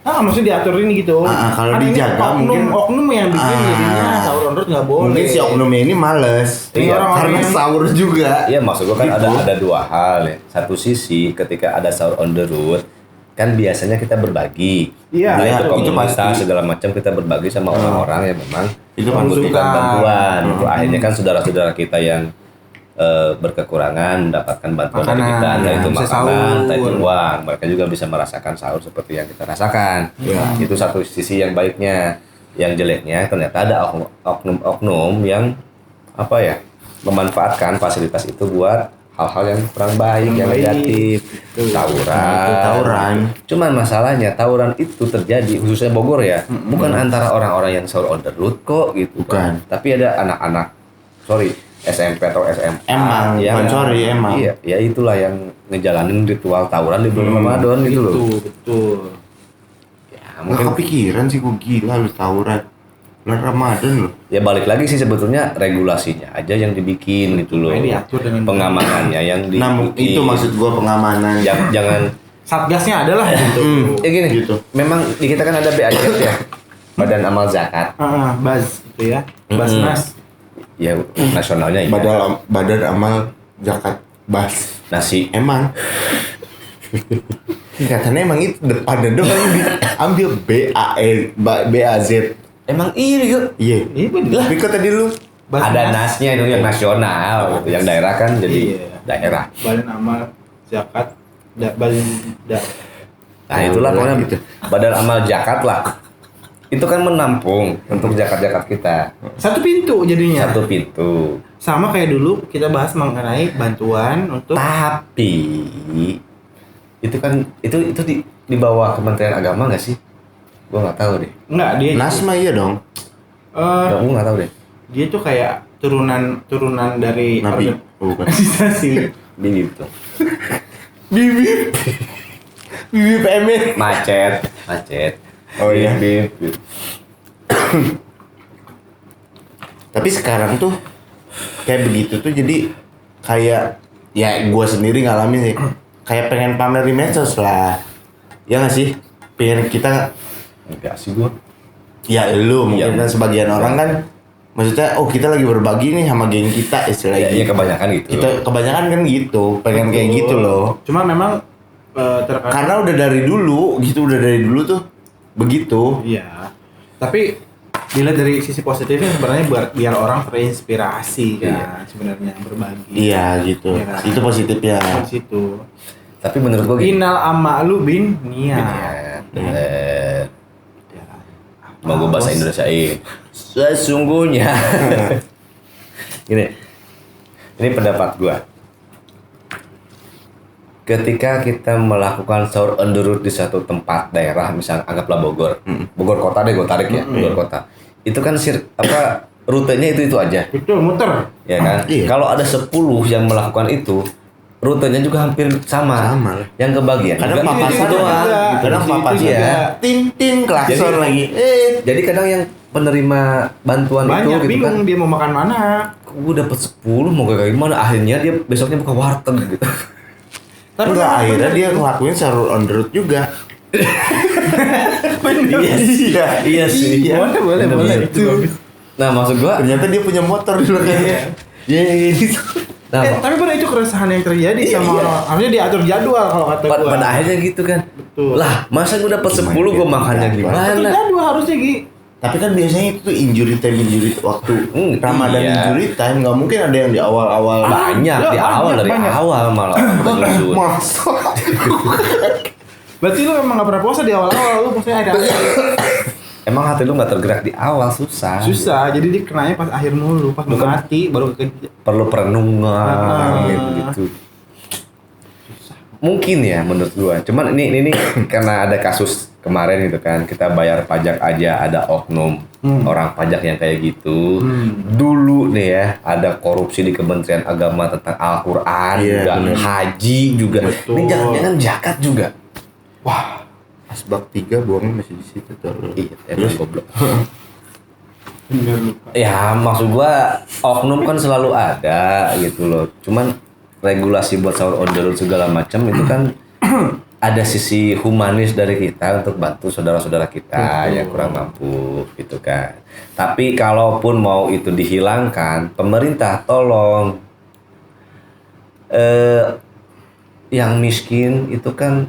Maksudnya diatur ini gitu. Kalau Kan ini dijaga mungkin- oknum yang bikin jadinya sahur on the road nggak boleh. Mungkin si oknumnya ini males. Iya, orang-orang karena yang- sahur juga. Iya, maksud gua kan Gitu. ada dua hal ya. Satu sisi ketika ada sahur on the road kan biasanya kita berbagi. Iya, Nah, iya, itu itu komunitas pasti. segala macam kita berbagi sama orang-orang yang memang Itu membutuhkan membutuhkan. bantuan. Itu akhirnya kan saudara-saudara kita yang berkekurangan mendapatkan bantuan dari Makanan, kita, entah itu bisa makanan, sahur. entah itu uang. Mereka juga bisa merasakan sahur seperti yang kita rasakan. Iya. Itu satu sisi yang baiknya. Yang jeleknya ternyata ada oknum-oknum yang apa ya, memanfaatkan fasilitas itu buat hal-hal yang kurang baik, yang baik. negatif, Betul. tawuran. Itu tawuran. Cuman masalahnya tawuran itu terjadi khususnya Bogor ya, bukan antara orang-orang yang sahur on the road kok gitu. Bukan. Tapi ada anak-anak, SMP atau SMA. Emang, bukan sorry, emang. Iya, ya itulah yang ngejalanin ritual tawuran di bulan Ramadan gitu loh. Betul. Ya, Nggak mungkin kepikiran sih gua gila lu tawuran. Bulan Ramadan loh. Ya balik lagi sih sebetulnya regulasinya aja yang dibikin gitu loh. Makanya diatur dengan pengamanannya yang Nah, dibikin. itu maksud gua pengamanan. Jangan Satgasnya adalah gitu. ya gini. Gitu. Memang di kita kan ada BAZ ya. Badan Amal Zakat. Baz gitu ya. Basnas. Ya nasionalnya ya. Badan amal zakat bas. Nasi. Emang. Katanya emang itu depannya doang diambil BAZ. Emang ini yuk. Iya. Iya bener. Tapi kok tadi lu Ada nasnya itu yang nasional gitu. Yang daerah kan jadi daerah. Badan amal zakat. Nah itulah pokoknya gitu. Badan Amal Zakat lah. Itu kan menampung untuk zakat-zakat kita. Satu pintu jadinya. Satu pintu. Sama kayak dulu kita bahas mengenai bantuan untuk Tapi itu kan itu di bawah Kementerian Agama nggak sih? Gua nggak tahu deh. enggak dia Nasma iya dong. Gua nggak tahu deh. dia tuh kayak turunan dari Nabi. Oh, bukan. organisasi. Bibip tuh. Bibip. Bibip Emir. Macet. Oh iya. Bibip. Tapi sekarang tuh kayak begitu tuh jadi kayak ya gua sendiri ngalamin sih. Kayak pengen pamer di medsos lah. Ya nggak sih? Pengen kita Enggak sih gua. ya lu mungkin Iya. kan sebagian orang kan maksudnya oh kita lagi berbagi nih sama geng kita istilahnya. Iya kebanyakan gitu. Kita kebanyakan kan gitu, pengen kayak gitu loh. Cuma memang terkadang Karena udah dari dulu gitu, udah dari dulu tuh begitu. iya. Tapi dilihat dari sisi positifnya sebenarnya biar orang terinspirasi kan sebenarnya berbagi. Iya gitu. Iya kan? Itu positifnya. Di situ. Tapi menurut gua gini. Innal amalu bin niat. Ya, bener. Mau gue bahasa Indonesiain. Sesungguhnya. Gini. Ini pendapat gua. Ketika kita melakukan sahur on the road di satu tempat daerah, misal anggaplah Bogor. Bogor kota deh, gue tarik ya, Bogor kota. Itu kan rutenya itu aja, Betul, muter. ya kan? Iya. Kalau ada 10 yang melakukan itu, rutenya juga hampir sama. Sama lah. Yang kebagian Kadang juga papasan itu doang. juga. Gitu. Kadang Di situ papasan juga. ya. Tin klakson Jadi- lagi. Jadi kadang yang penerima bantuan Banyak itu gitu bingung kan, dia mau makan mana. gue dapat 10 mau kayak gimana? Akhirnya dia besoknya buka warteg gitu. Enggak, akhirnya dia ngelakuin sahur on the road juga. Iya, iya sih. Boleh. Bener-bener. Itu bagus. Nah maksud gua, Ternyata dia punya motor di belakangnya. Iya gitu. nah, Tapi pada itu keresahan yang terjadi sama orang. Harusnya diatur jadwal kalau kata gua. pada akhirnya gitu kan. Betul. Lah masa gue dapat 10 gue makannya Atur gimana? Atur jadwal harusnya Gi. Tapi kan biasanya itu tuh injury time waktu Ramadan Iya. injury time nggak mungkin ada yang di awal-awal. Banyak di awal dari banyak. awal malah udah nyusun. Masa? Berarti lu memang gak pernah puasa di awal-awal, lu puasanya ada Emang hati lu nggak tergerak di awal susah. susah, jadi dia kenanya pas akhir mulu, pas mau mati baru ke Perlu perenungan gitu. Mungkin ya menurut gua. Cuman ini karena ada kasus kemarin gitu kan, kita bayar pajak aja ada oknum orang pajak yang kayak gitu. Dulu nih ya ada korupsi di Kementerian Agama tentang Al-Qur'an Iya, juga, bener. haji juga. Betul. Ini jangan-jangan zakat juga. wah, Asbak 3 buangnya masih di situ tuh. Iya, emang goblok. bener lupa. Ya maksud gua oknum kan selalu ada gitu loh. Cuman regulasi buat sahur on the road segala macam itu kan ada sisi humanis dari kita untuk bantu saudara-saudara kita yang kurang mampu gitu kan. Tapi kalaupun mau itu dihilangkan, pemerintah tolong yang miskin itu kan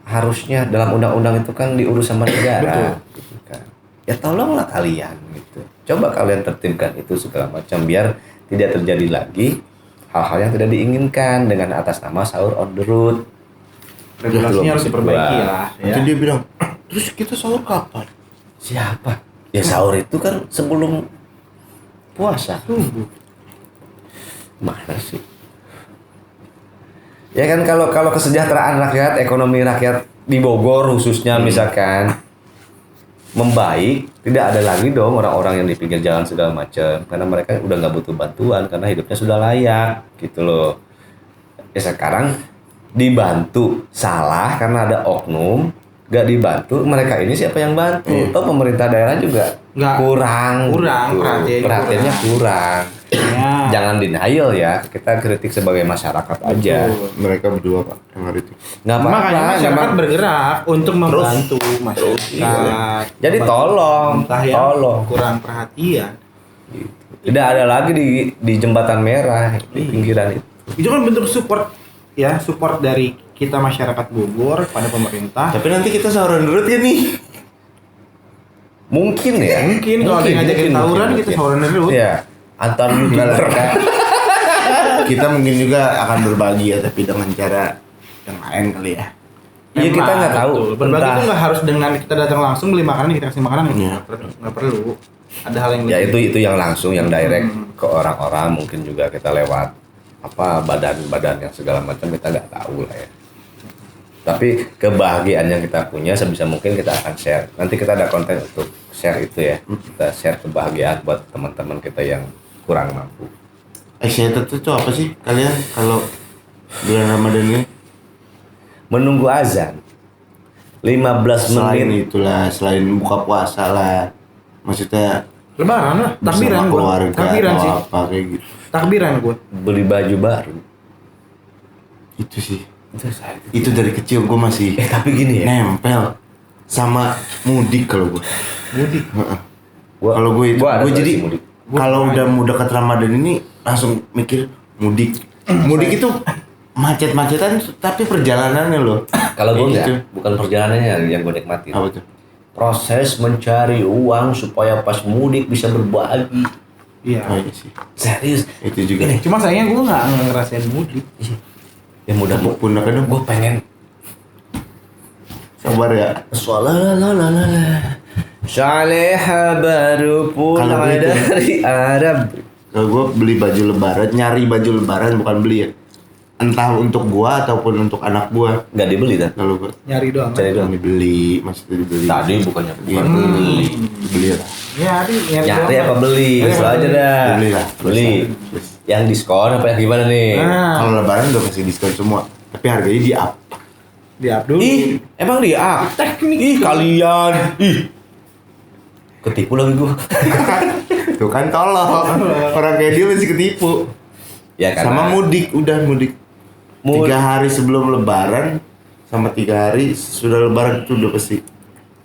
harusnya dalam undang-undang itu kan diurus sama negara. Gitu kan. Ya tolonglah kalian gitu. Coba kalian tertibkan itu segala macam biar tidak terjadi lagi hal-hal yang tidak diinginkan dengan atas nama sahur on the road. Regulasinya harus Maksud diperbaiki gua. lah Nanti ya. dia bilang, terus kita sahur kapan? Siapa? Ya sahur itu kan sebelum puasa. Mana sih? Ya kan kalau kesejahteraan rakyat, ekonomi rakyat di Bogor khususnya misalkan membaik, tidak ada lagi dong orang-orang yang di pinggir jalan segala macam karena mereka udah nggak butuh bantuan karena hidupnya sudah layak gitu loh. Ya sekarang dibantu salah karena ada oknum gak dibantu, mereka ini siapa yang bantu? Toh pemerintah daerah juga kurang perhatiannya kurang. Ya. Jangan denial ya, kita kritik sebagai masyarakat aja. Mereka berdua Pak yang hari itu. Nggak apa-apa, Makanya masyarakat memang. bergerak untuk membantu masyarakat. Jadi tolong, Entah yang tolong. kurang perhatian. Tidak ada lagi di jembatan merah di pinggiran itu. Itu kan bentuk support ya, support dari kita masyarakat Bogor pada pemerintah. Tapi nanti kita sahuran dulu ya nih. Mungkin ya. Mungkin kalau ada yang ngajakin tawuran kita sahuran dulu. Iya. Antar YouTuber. Kita mungkin juga akan berbagi ya, tapi dengan cara yang lain kali ya. Iya, kita nggak tahu. Betul. Berbagi Entah. itu nggak harus dengan kita datang langsung beli makanan kita kasih makanan, Iya. nggak perlu. Ada hal yang Ya lebih. itu yang langsung, yang direct ke orang-orang, mungkin juga kita lewat apa badan-badan yang segala macam kita nggak tahu lah ya. Tapi kebahagiaan yang kita punya sebisa mungkin kita akan share. Nanti kita ada konten untuk share itu ya. Kita share kebahagiaan buat teman-teman kita yang kurang mampu. Excited itu apa sih kalian kalau bulan Ramadan ini? Menunggu azan 15 Selain menit. itulah, selain buka puasa lah, maksudnya Lebaran lah, takbiran bersama gua. keluarga Takbiran atau sih. apa kayak gitu. Takbiran gua. Beli baju baru. Itu sih. Itu dari kecil gue masih Tapi gini ya. nempel sama mudik kalau gue. Mudik. Kalau gue itu, gua ada gue jadi tradisi mudik. kalau udah mau dekat Ramadan ini langsung mikir mudik. Mudik itu macet-macetan tapi perjalanannya loh. Kalau gue Gitu. enggak, bukan perjalanannya yang gue nikmatin. Apa tuh? Proses mencari uang supaya pas mudik bisa berbagi. Iya. Oh iya sih. Serius. Itu juga. Ini. Cuma sayangnya gua nggak ngerasain mudik. Ya mudah Pundak kadang gue pengen sabar ya. Swalalalala. Syaleha baru pulang Kalau gue itu- dari Arab. Kalau gue beli baju lebaran, nyari baju lebaran bukan beli ya. Entah untuk gua ataupun untuk anak gua. Nggak dibeli kan? Kalau gua Nyari doang. Cari doang. dibeli, maksudnya dibeli. Tadi bukannya Iya, bukan. beli. Dibeli ya. Nyari Nyari doang. apa beli? Itu aja dah. Beli lah. Beli. Yang diskon apa yang gimana nih? Nah, Kalau lebaran udah kasih diskon semua, tapi harganya di up. di-up dulu. Ih, emang dia? Teknik. Ih, kalian. Ih. Ketipu lagi gua. Tuh kan tolong. Orang kayak dia masih ketipu. Ya Sama mudik, udah mudik. 3 hari sebelum lebaran sama 3 hari sudah lebaran itu udah pasti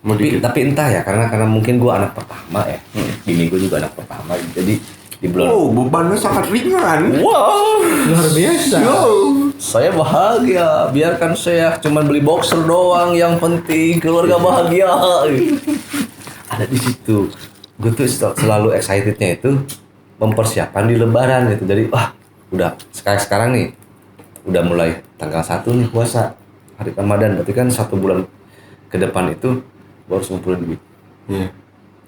mudik. Tapi entah ya, karena mungkin gua anak pertama ya. Bini gua juga anak pertama. Jadi di bulan Oh, bebannya sangat ringan. wow, Luar biasa. saya bahagia. Biarkan saya cuma beli boxer doang, yang penting keluarga bahagia. Ada di situ. Gue tuh selalu excitednya itu mempersiapkan di lebaran gitu. Jadi wah, udah sekarang nih udah mulai tanggal 1 nih puasa hari Ramadan. Berarti kan 1 bulan ke depan itu gua harus ngumpulin duit Iya.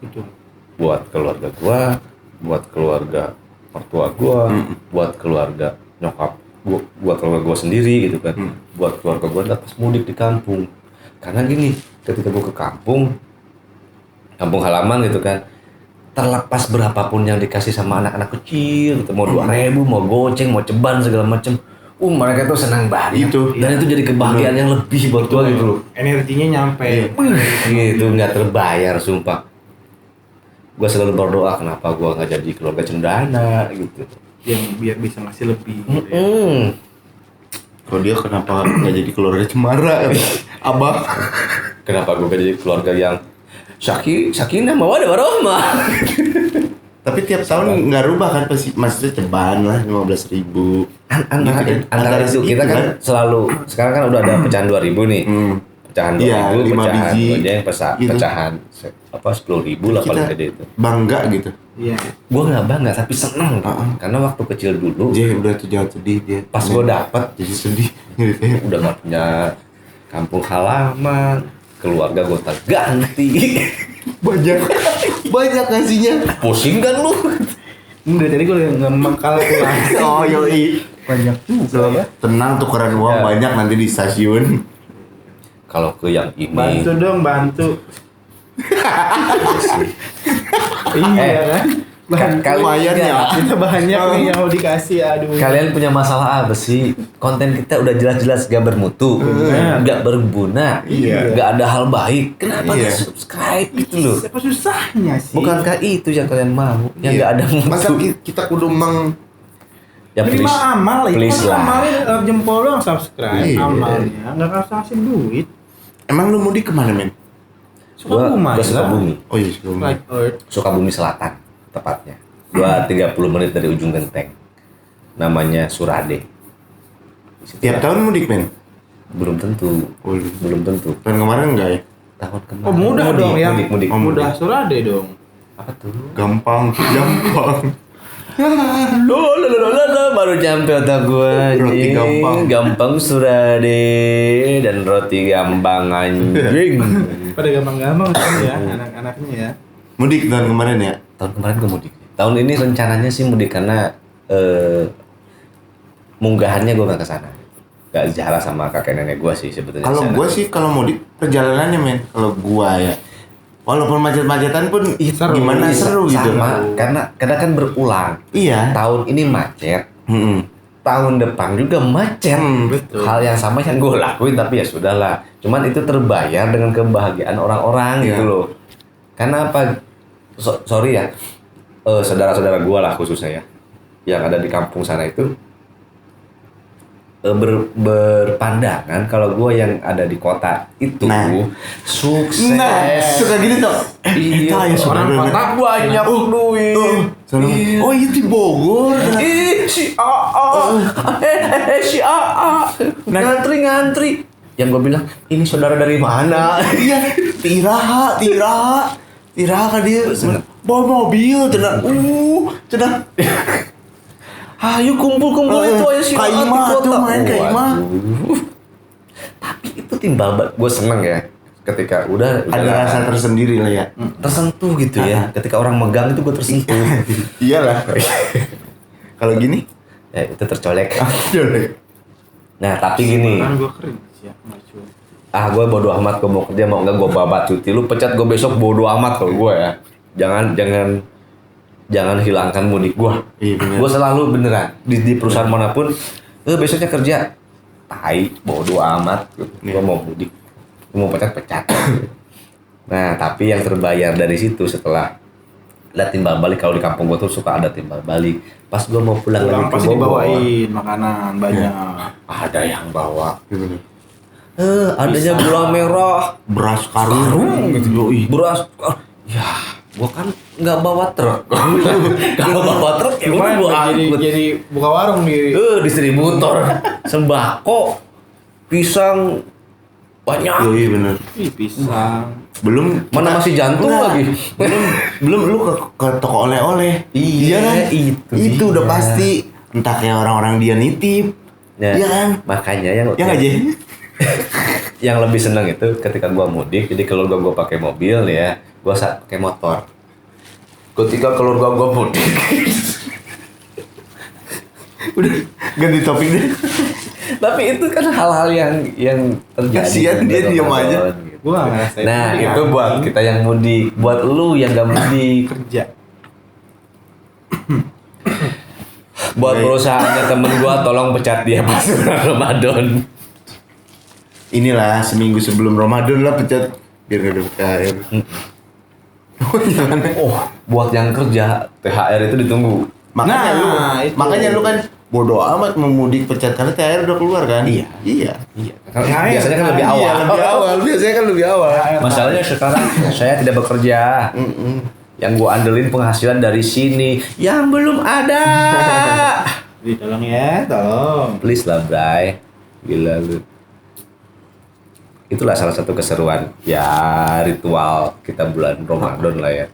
Itu. buat keluarga gua, buat keluarga mertua gua, buat keluarga nyokap gua, buat keluarga gua sendiri gitu kan, buat keluarga gua pas mudik di kampung. Karena gini, ketika gua ke kampung halaman gitu kan, terlepas berapapun yang dikasih sama anak-anak kecil, gitu, mau 2.000, mau goceng, mau ceban segala macem, mereka tuh senang banget. Itu. Dan itu jadi kebahagiaan yang lebih buat gua gitu loh. Energinya nyampe. Gitu nggak terbayar sumpah. Gua selalu berdoa kenapa gua nggak jadi keluarga cendana gitu. Yang biar bisa ngasih lebih. Gitu ya. Kalau dia kenapa nggak jadi keluarga cemara? Abang. Kenapa gua nggak jadi keluarga yang sakinah mawaddah warahmah. Tapi tiap tahun nggak rubah kan pasti, maksudnya ceban lah 15.000. Antara itu kita kan selalu sekarang kan udah ada pecahan 2.000 nih. Pecahan 2.000, Iya, 5 pecahan biji. yang Gitu. pecahan apa 10.000 lah paling gede itu. Bangga gitu. Iya. Gua nggak bangga tapi senang gitu. Karena waktu kecil dulu Dia udah tuh jangan sedih dia. pas gua dapet Jadi sedih. Gitu. udah nggak punya kampung halaman, keluarga gue ganti. Banyak ngasihnya. Pusing kan lu? Enggak, tadi gue ngomong kalkulasi. Oh yoi. Banyak juga ya. Tenang tukeran uang Ya. banyak nanti di stasiun. Kalau ke yang ini, Bantu dong, bantu. Iya kan? lumayan ya. Kita banyak nih yang mau dikasih, aduh. Kalian punya masalah apa sih? Konten kita udah jelas-jelas gak bermutu, gak berguna, gak ada hal baik. Kenapa Iya. gak subscribe gitu loh? Apa susahnya sih? Bukankah itu yang kalian mau? Yang Iya. gak ada mutu. Masa kita kudu Ya minimal please. amal lah. Please Itu kan lah. amalnya jempol doang subscribe. Iya. Amalnya nggak kasih duit. emang lu mudik kemana men? Sukabumi. Gua Sukabumi. Oh iya sebelum. Like Earth. Sukabumi Selatan tepatnya. 30 menit dari ujung genteng. Namanya Surade. Di situ Tiap ya. tahun mudik men? Belum tentu. Oh, iya. Belum tentu. Tahun kemarin enggak ya? Tahun kemarin. Oh mudah Mudik, dong ya. Mudik. Oh, Mudah Surade dong. Apa tuh? Gampang. Loh, baru nyampe otak gua. Roti anjing. gampang. Gampang Surade dan roti gampang anjing. Pada gampang-gampang sih ya anak-anaknya ya. Mudik tahun kemarin ya? Tahun kemarin gue mudik. Tahun ini rencananya sih mudik karena munggahannya gue nggak kesana. Gak jalan sama kakek nenek gue sih sebetulnya. Kalau kesana. gua sih kalau mudik perjalanannya men, kalau gua ya. Walaupun macet-macetan pun Seru. gimana seru gitu. sama karena kadang kan berulang. Iya. Tahun ini macet, Mm-mm. tahun depan juga macet. Betul. Hal yang sama yang gue lakuin tapi ya sudahlah. Cuman itu terbayar dengan kebahagiaan orang-orang Iya. gitu loh. Karena apa? Sorry ya, saudara-saudara gue lah khususnya ya, yang ada di kampung sana itu berpandangan kalau gue yang ada di kota itu Nah. sukses. Nah, suka gini tuh. Iya, Kita ya orang saudara. kota banyak duit. Oh, itu di Bogor. Ih, si AA, si AA, ngantri. Yang gue bilang, ini saudara dari mana? Iya, Tira kan dia bawa mobil, cenah. Ayo kumpul itu aja si AA di Kaimah kota. tuh main Kaimah. Waduh. Tapi itu timbal balik. Gue seneng ya ketika udah Ada rasa tersendiri lah ya. tersentuh gitu ya. Ketika orang megang itu gue tersentuh. Iyalah. Kalau gini? Ya, itu tercolek. Iya. Nah tapi gini, Kan gua kerja, macu. gue bodo amat gue mau kerja mau enggak gue babat cuti. Lu pecat gue besok bodo amat kalau gue ya. Jangan hilangkan mudik gue. Iya, bener. Gue selalu beneran di perusahaan manapun. Besoknya kerja. Tai, bodo amat. Gue mau mudik. Gue mau pecat. Nah, tapi yang terbayar dari situ setelah ada timbal balik. Kalau di kampung gue tuh suka ada timbal balik. Pas gue mau pulang lagi Pulang ke pasti Bogor, dibawain makanan banyak. ada yang bawa. Gimana? Adanya gula merah, Beras karung gitu. Yoi. beras. Ya, gua kan nggak bawa truk. Kalau bawa truk ya udah Cuman gua angkut. jadi buka warung di Distributor sembako, pisang banyak. Yoi bener. pisang. Belum Mana masih jantung Enggak. lagi. belum lu ke toko oleh-oleh. Iya, kan? itu udah dia. pasti. Entah kayak orang-orang dia nitip. Nah, Iya kan? makanya yang Ya nggak, Jay? yang lebih seneng itu ketika gua mudik. Jadi keluarga gua pakai mobil ya, gua saat pakai motor. Ketika keluarga gua mudik, Udah ganti topik deh. tapi itu kan hal-hal yang terjadi. Kasian di dia bulan diem aja. Ramadan, gitu. Gua nggak ngerasain. Nah, mudik, itu buat anjing. kita yang mudik, buat lu yang gak mudik, Kerja. buat Baik. perusahaannya temen gua tolong pecat dia pas bulan Ramadan. Inilah seminggu sebelum Ramadan lah pecat biar gak dapat THR. Oh jangan. Oh, buat yang kerja THR itu ditunggu. Makanya Nah, lu itu. makanya lu kan bodo amat memudik pecat karena THR udah keluar kan? Iya. Iya. Iya, biasanya kan lebih Iya, awal. lebih awal. Biasanya kan lebih awal. Masalahnya sekarang saya tidak bekerja. Yang gua andelin penghasilan dari sini yang belum ada. Jadi tolong ya, tolong. Please lah, Bray. Gila lu. Itulah salah satu keseruan ya ritual kita bulan Ramadan lah ya.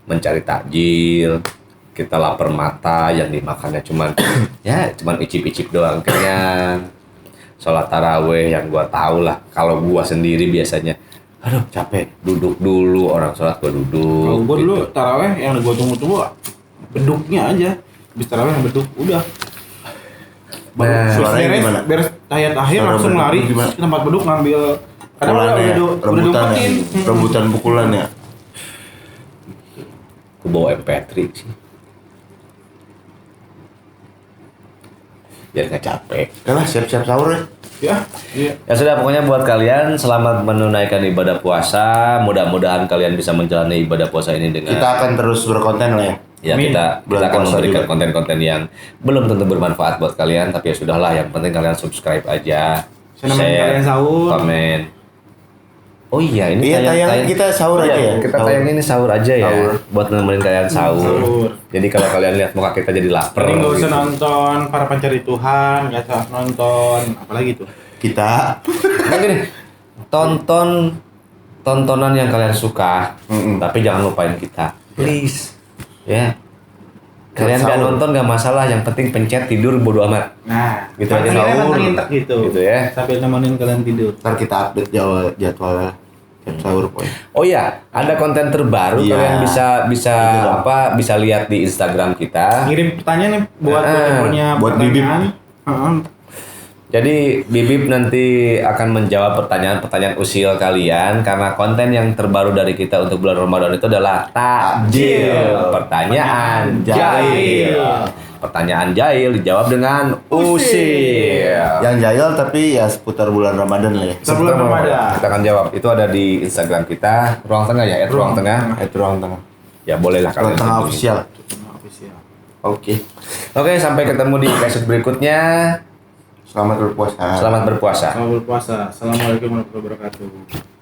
Mencari takjil, kita lapar mata yang dimakannya cuman cuman icip-icip doang kenyang. Sholat taraweh yang gua tahu lah. Kalau gua sendiri biasanya aduh capek, duduk dulu, orang sholat gua duduk. Kalau gua dulu gitu. taraweh yang gua tunggu-tunggu beduknya aja. Habis taraweh yang beduk udah. Nah, suaranya beres, gimana? beres tahiyat akhir Suara langsung beduk lari gimana? ke tempat beduk ngambil karena Pukulan ya, udah rebutan ya. diumpetin. Rebutan pukulan ya. Aku bawa MP3 sih. Biar nggak capek. Udah lah, siap-siap sahur ya. Ya, iya. Ya sudah, pokoknya buat kalian selamat menunaikan ibadah puasa. Mudah-mudahan kalian bisa menjalani ibadah puasa ini dengan Kita akan terus berkonten lah ya. ya Amin. kita Bulan akan puasa memberikan juga. konten-konten yang belum tentu bermanfaat buat kalian, tapi ya sudahlah, yang penting kalian subscribe aja. Saya nemenin kalian sahur. komen. Oh iya, ini Iya, tayang kita sahur aja ya. Kita Sahur. tayang ini sahur aja ya, Sahur. buat nemenin kalian sahur. Sahur. Jadi kalau kalian lihat muka kita jadi lapar. Jadi nggak usah gitu. nonton para pencari Tuhan, nggak usah nonton apalagi tuh. Kita Nah, gini, tonton tontonan yang kalian suka, tapi jangan lupain kita, please. Ya, kalian nggak Sahur. nonton nggak masalah, yang penting pencet tidur bodo amat. Nah, Gitu kan aja, kita sahur. pantengin tak gitu. Gitu ya. Sambil nemenin kalian tidur. ntar kita update jadwal tiap sahur poin. Oh iya, ada konten terbaru, Iya. kalian bisa Itu dong. bisa lihat di Instagram kita. Ngirim pertanyaan nih buat yang punya buat pertanyaan. Heeh. Jadi Bibip nanti akan menjawab pertanyaan-pertanyaan usil kalian, karena konten yang terbaru dari kita untuk bulan Ramadan itu adalah takjil. Pertanyaan jahil. Pertanyaan jahil dijawab dengan usil. Yang jahil tapi ya seputar bulan Ramadan lah ya. Sebelum Ramadan. Kita akan jawab. Itu ada di Instagram kita, Ruang Tengah ya, @ruang tengah. Itu ruang tengah. Ya bolehlah Ruang kalian tengah kunjungi. official. Official. Oke. Oke, sampai ketemu di episode berikutnya. Selamat berpuasa. Selamat berpuasa. Selamat berpuasa. Assalamualaikum warahmatullahi wabarakatuh.